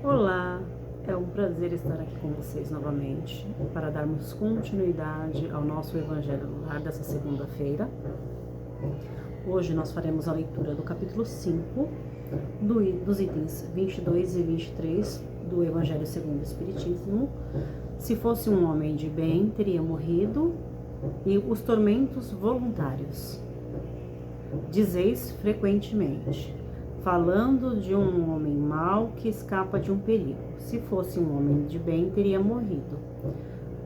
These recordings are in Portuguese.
Olá, é um prazer estar aqui com vocês novamente para darmos continuidade ao nosso Evangelho no Lar dessa segunda-feira. Hoje nós faremos a leitura do capítulo 5, dos itens 22 e 23 do Evangelho segundo o Espiritismo. Se fosse um homem de bem, teria morrido, e os tormentos voluntários. Dizeis frequentemente, falando de um homem mau que escapa de um perigo. Se fosse um homem de bem, teria morrido.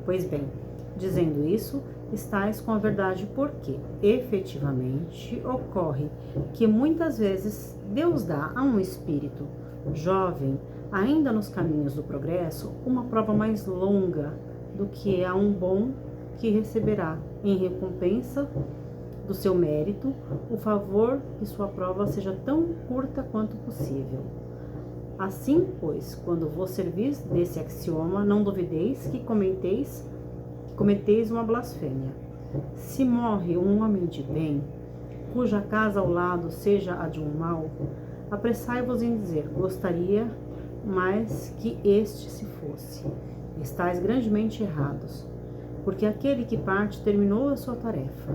Pois bem, dizendo isso, estais com a verdade, porque, efetivamente, ocorre que muitas vezes Deus dá a um espírito jovem, ainda nos caminhos do progresso, uma prova mais longa do que a um bom que receberá, em recompensa do seu mérito, o favor que sua prova seja tão curta quanto possível. Assim, pois, quando vos servis desse axioma, não duvideis que cometeis uma blasfêmia. Se morre um homem de bem, cuja casa ao lado seja a de um mau, apressai-vos em dizer, gostaria mais que este se fosse. Estais grandemente errados, porque aquele que parte terminou a sua tarefa,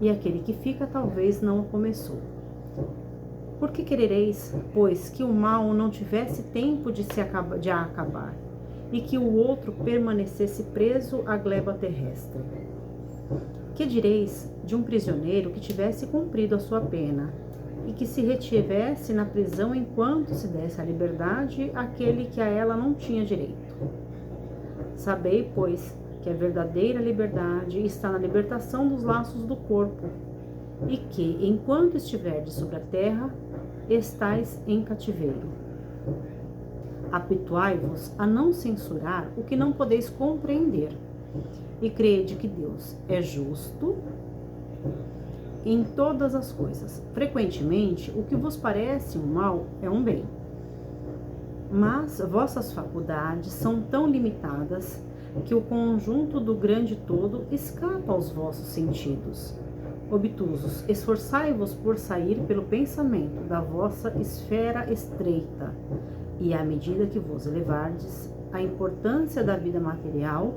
e aquele que fica talvez não a começou. Por que querereis, pois, que o mal não tivesse tempo de a acabar, e que o outro permanecesse preso à gleba terrestre? Que direis de um prisioneiro que tivesse cumprido a sua pena, e que se retivesse na prisão enquanto se desse a liberdade àquele que a ela não tinha direito? Sabei, pois, que a verdadeira liberdade está na libertação dos laços do corpo, e que, enquanto estiverdes sobre a terra, estais em cativeiro. Habituai-vos a não censurar o que não podeis compreender, e crede que Deus é justo em todas as coisas. Frequentemente, o que vos parece um mal é um bem. Mas vossas faculdades são tão limitadas que o conjunto do grande todo escapa aos vossos sentidos. Obtusos, esforçai-vos por sair pelo pensamento da vossa esfera estreita, e à medida que vos elevardes, a importância da vida material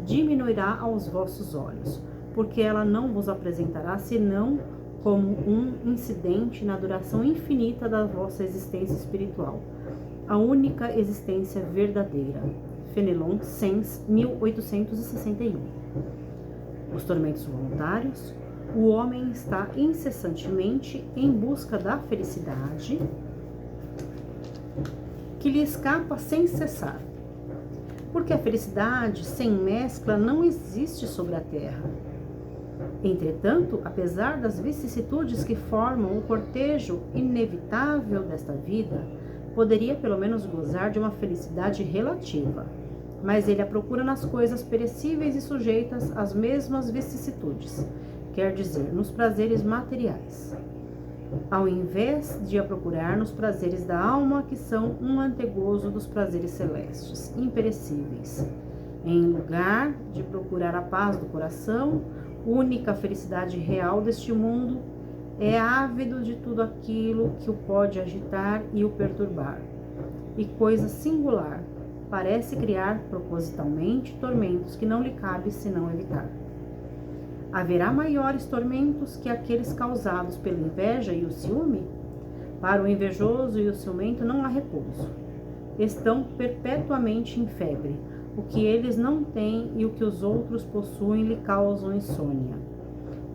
diminuirá aos vossos olhos, porque ela não vos apresentará senão como um incidente na duração infinita da vossa existência espiritual, a única existência verdadeira. Fenelon, Sens, 1861. Os tormentos voluntários. O homem está incessantemente em busca da felicidade que lhe escapa sem cessar, porque a felicidade sem mescla não existe sobre a terra. Entretanto, apesar das vicissitudes que formam o cortejo inevitável desta vida, poderia pelo menos gozar de uma felicidade relativa, mas ele a procura nas coisas perecíveis e sujeitas às mesmas vicissitudes, quer dizer, nos prazeres materiais, ao invés de a procurar nos prazeres da alma, que são um antegozo dos prazeres celestes, imperecíveis. Em lugar de procurar a paz do coração, única felicidade real deste mundo, é ávido de tudo aquilo que o pode agitar e o perturbar. E coisa singular, parece criar propositalmente tormentos que não lhe cabe senão evitar. Haverá maiores tormentos que aqueles causados pela inveja e o ciúme? Para o invejoso e o ciumento não há repouso. Estão perpetuamente em febre. O que eles não têm e o que os outros possuem lhe causam insônia.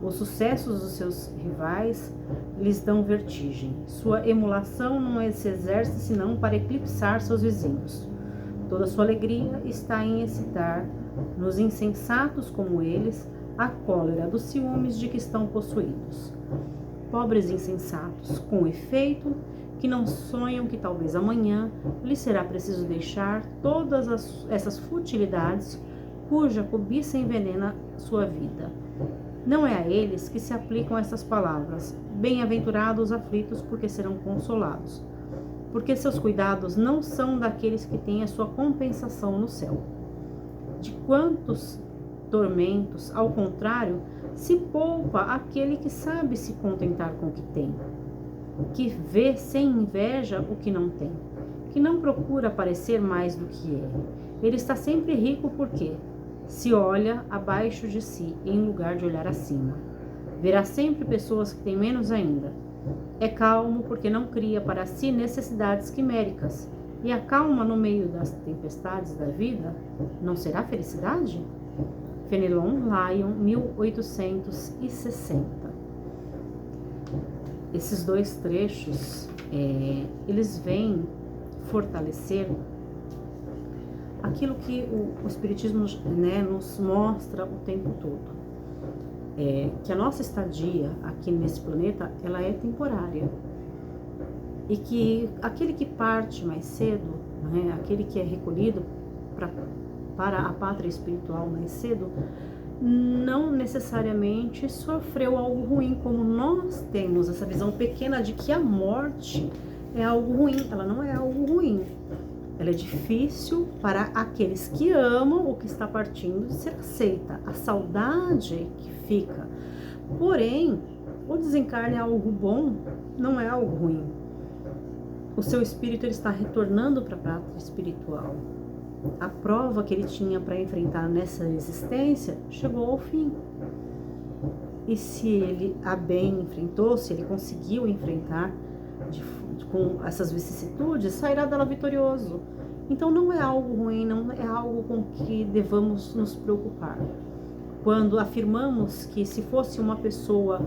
Os sucessos dos seus rivais lhes dão vertigem. Sua emulação não se exerce senão para eclipsar seus vizinhos. Toda sua alegria está em excitar, nos insensatos como eles, a cólera dos ciúmes de que estão possuídos. Pobres insensatos, com efeito, que não sonham que talvez amanhã lhes será preciso deixar todas essas futilidades cuja cobiça envenena sua vida. Não é a eles que se aplicam essas palavras: bem-aventurados os aflitos, porque serão consolados, porque seus cuidados não são daqueles que têm a sua compensação no céu. De quantos tormentos, ao contrário, se poupa aquele que sabe se contentar com o que tem, que vê sem inveja o que não tem, que não procura parecer mais do que é. Ele está sempre rico porque se olha abaixo de si em lugar de olhar acima. Verá sempre pessoas que têm menos ainda. É calmo porque não cria para si necessidades quiméricas. E a calma no meio das tempestades da vida não será felicidade? Fenelon Lyon, 1860. Esses dois trechos, eles vêm fortalecer aquilo que o Espiritismo, né, nos mostra o tempo todo. Que a nossa estadia aqui nesse planeta, ela é temporária. E que aquele que parte mais cedo, né, aquele que é recolhido para a pátria espiritual mais cedo, não necessariamente sofreu algo ruim, como nós temos essa visão pequena de que a morte é algo ruim. Ela não é algo ruim. Ela é difícil para aqueles que amam o que está partindo de ser aceita. A saudade que fica. Porém, o desencarne é algo bom, não é algo ruim. O seu espírito ele está retornando para a pátria espiritual. A prova que ele tinha para enfrentar nessa existência chegou ao fim. E se ele a bem enfrentou, se ele conseguiu enfrentar com essas vicissitudes, sairá dela vitorioso. Então não é algo ruim, não é algo com que devamos nos preocupar. Quando afirmamos que se fosse uma pessoa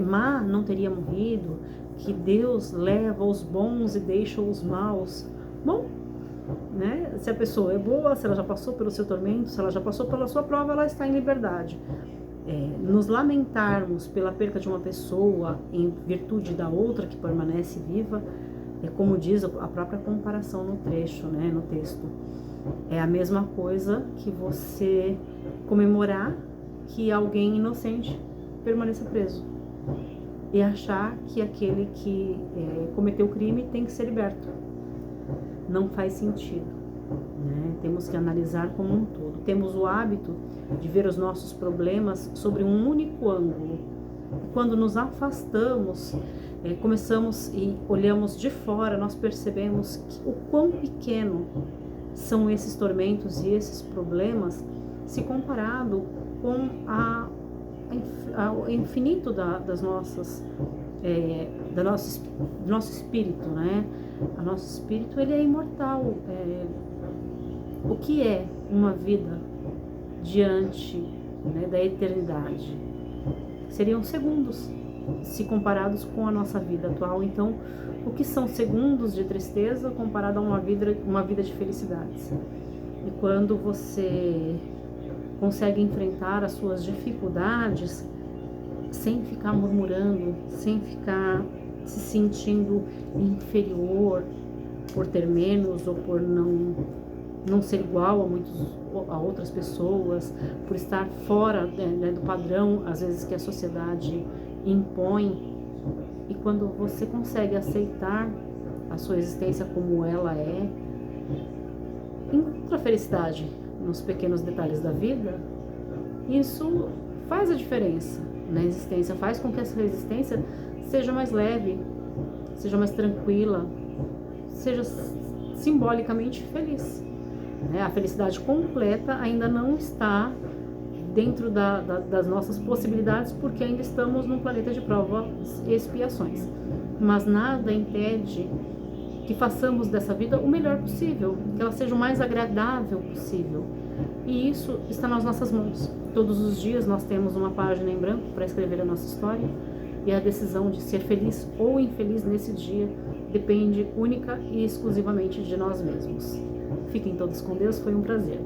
má, não teria morrido, que Deus leva os bons e deixa os maus. Bom, né? Se a pessoa é boa, se ela já passou pelo seu tormento, se ela já passou pela sua prova, ela está em liberdade. Nos lamentarmos pela perca de uma pessoa em virtude da outra que permanece viva, como diz a própria comparação no trecho, né, no texto. É a mesma coisa que você comemorar que alguém inocente permaneça preso e achar que aquele que cometeu o crime tem que ser liberto. Não faz sentido, né? Temos que analisar como um todo. Temos o hábito de ver os nossos problemas sobre um único ângulo. Quando nos afastamos, começamos e olhamos de fora, nós percebemos o quão pequeno são esses tormentos e esses problemas se comparado com ao infinito do nosso espírito, né? O nosso espírito ele é imortal. O que é uma vida diante, né, da eternidade? Seriam segundos, se comparados com a nossa vida atual. Então, o que são segundos de tristeza comparado a uma vida de felicidades? E quando você consegue enfrentar as suas dificuldades sem ficar murmurando, sem ficar se sentindo inferior por ter menos ou por não ser igual a outras pessoas, por estar fora, né, do padrão, às vezes, que a sociedade impõe. E quando você consegue aceitar a sua existência como ela é, encontra a felicidade nos pequenos detalhes da vida, isso faz a diferença na existência, faz com que essa existência seja mais leve, seja mais tranquila, seja simbolicamente feliz. A felicidade completa ainda não está dentro das nossas possibilidades, porque ainda estamos num planeta de provas e expiações. Mas nada impede que façamos dessa vida o melhor possível, que ela seja o mais agradável possível. E isso está nas nossas mãos. Todos os dias nós temos uma página em branco para escrever a nossa história, e a decisão de ser feliz ou infeliz nesse dia depende única e exclusivamente de nós mesmos. Fiquem todos com Deus, foi um prazer.